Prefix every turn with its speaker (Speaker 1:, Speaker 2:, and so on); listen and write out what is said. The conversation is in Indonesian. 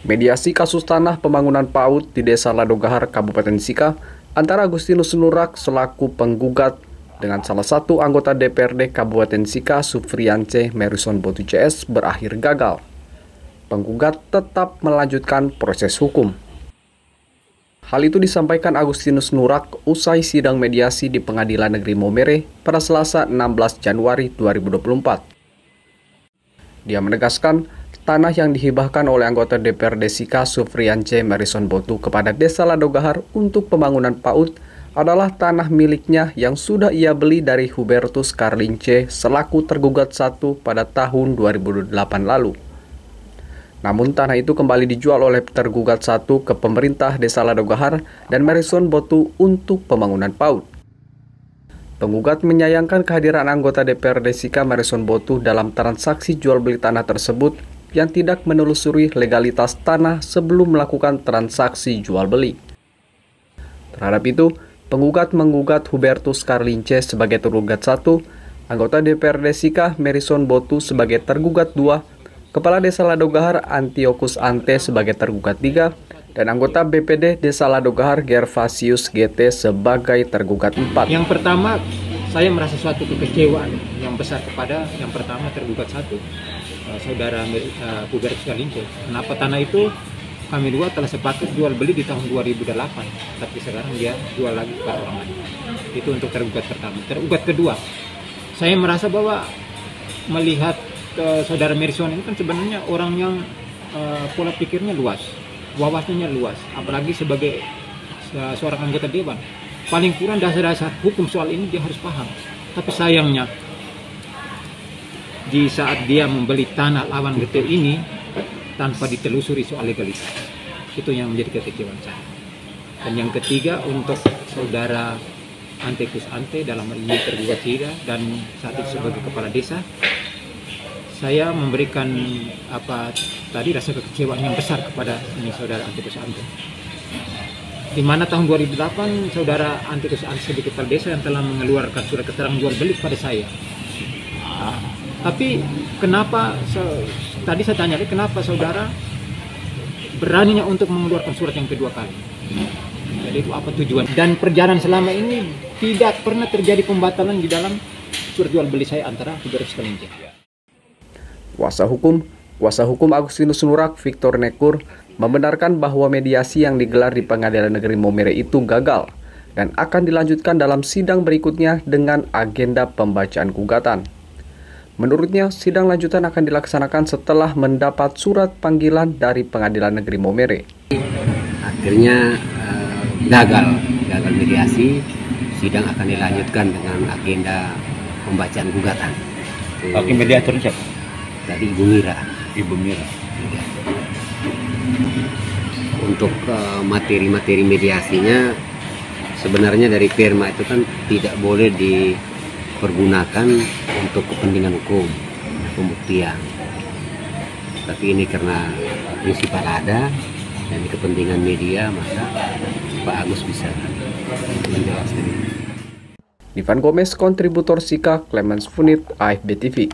Speaker 1: Mediasi kasus tanah pembangunan PAUD di Desa Ladogahar, Kabupaten Sika, antara Agustinus Nurak selaku penggugat dengan salah satu anggota DPRD Kabupaten Sika, Sufriance Merison Botu CS, berakhir gagal. Penggugat tetap melanjutkan proses hukum. Hal itu disampaikan Agustinus Nurak usai sidang mediasi di Pengadilan Negeri Momere pada Selasa 16 Januari 2024. Dia menegaskan tanah yang dihibahkan oleh anggota DPRD Sika Sufriance Merison Botu kepada Desa Ladogahar untuk pembangunan PAUD adalah tanah miliknya yang sudah ia beli dari Hubertus Karlince selaku tergugat 1 pada tahun 2008 lalu. Namun tanah itu kembali dijual oleh tergugat 1 ke pemerintah Desa Ladogahar dan Merison Botu untuk pembangunan PAUD. Penggugat menyayangkan kehadiran anggota DPRD Sika Merison Botu dalam transaksi jual beli tanah tersebut yang tidak menelusuri legalitas tanah sebelum melakukan transaksi jual beli. Terhadap itu, penggugat menggugat Hubertus Karlince sebagai tergugat 1, anggota DPRD Sika Merison Botu sebagai tergugat 2, Kepala Desa Ladogahar Antiochus Ante sebagai tergugat 3, dan anggota BPD Desa Ladogahar Gervasius GT sebagai tergugat 4.
Speaker 2: Yang pertama, saya merasa suatu kekecewaan yang besar kepada yang pertama tergugat 1, saudara Hubertus Karlince. Kenapa tanah itu kami dua telah sepakat jual beli di tahun 2008, tapi sekarang dia jual lagi kepada orang lain. Itu untuk tergugat pertama. Tergugat kedua, saya merasa bahwa melihat saudara Merison ini kan sebenarnya orang yang pola pikirnya luas, wawasannya luas, apalagi sebagai seorang anggota dewan. Paling kurang dasar-dasar hukum soal ini dia harus paham. Tapi sayangnya, di saat dia membeli tanah lawan detail ini tanpa ditelusuri soal legalitas, itu yang menjadi kekecewaan saya. Dan yang ketiga, untuk saudara Antiochus Ante dalam hal ini tergugat 3 dan saat itu sebagai kepala desa, saya memberikan rasa kekecewaan yang besar kepada ini saudara Antiochus Ante. Di mana tahun 2008 saudara Antiochus Ante sebagai kepala desa yang telah mengeluarkan surat keterangan jual beli kepada saya. Tapi kenapa tadi saya tanya, kenapa saudara beraninya untuk mengeluarkan surat yang kedua kali? Jadi itu apa tujuan? Dan perjalanan selama ini tidak pernah terjadi pembatalan di dalam surat jual beli saya antara Hubertus Karlince.
Speaker 1: Kuasa hukum Agustinus Nurak, Victor Nekur, membenarkan bahwa mediasi yang digelar di Pengadilan Negeri Momere itu gagal dan akan dilanjutkan dalam sidang berikutnya dengan agenda pembacaan gugatan. Menurutnya, sidang lanjutan akan dilaksanakan setelah mendapat surat panggilan dari Pengadilan Negeri Momere.
Speaker 3: Akhirnya gagal mediasi, sidang akan dilanjutkan dengan agenda pembacaan gugatan.
Speaker 2: Oke, mediatornya siapa?
Speaker 3: Tadi Ibu Mira. Ya. Untuk materi-materi mediasinya sebenarnya dari Perma itu kan tidak boleh dipergunakan untuk kepentingan hukum pembuktian. Tapi ini karena prinsipal ada dan kepentingan media, maka Pak Agus bisa menjelaskan ini.
Speaker 1: Ivan Gomez, kontributor Sika, Clemens Funit, AFB TV.